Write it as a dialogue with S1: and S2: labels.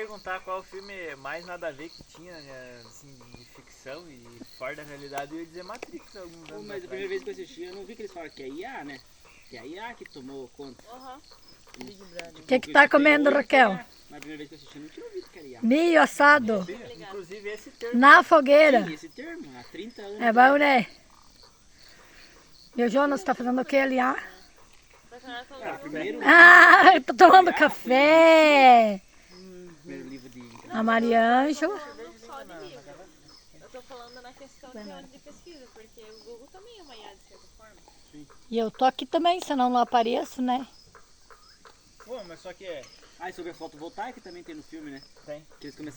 S1: perguntar qual filme mais nada a ver que tinha, né, assim, de ficção e fora da realidade, eu ia dizer Matrix alguns anos
S2: Mas a
S1: atrás.
S2: primeira vez que eu assisti, eu não vi que eles falam que é IA, né? Que é a IA que tomou conta.
S3: Aham. Big Brother.
S4: O que tá comendo, Raquel?
S2: Mas a primeira vez que eu assisti, eu não tinha ouvido que era IA.
S4: Milho assado
S1: Inclusive esse termo.
S4: na fogueira.
S2: Sim, esse termo, há 30 anos.
S4: É bom, né? E o Jonas tá fazendo o que ali? Ah,
S2: Primeiro,
S4: tá tomando café.
S2: primeiro livro de...
S4: A Mariângela.
S3: Não só de livro. Eu tô falando na questão de pesquisa, porque o Google também é uma IA de certa forma.
S4: E eu tô aqui também, senão não apareço, né?
S1: Bom, mas só que é.
S2: Ah, e sobre a fotovoltaica também tem no filme, né?
S1: Tem.
S2: Que eles começaram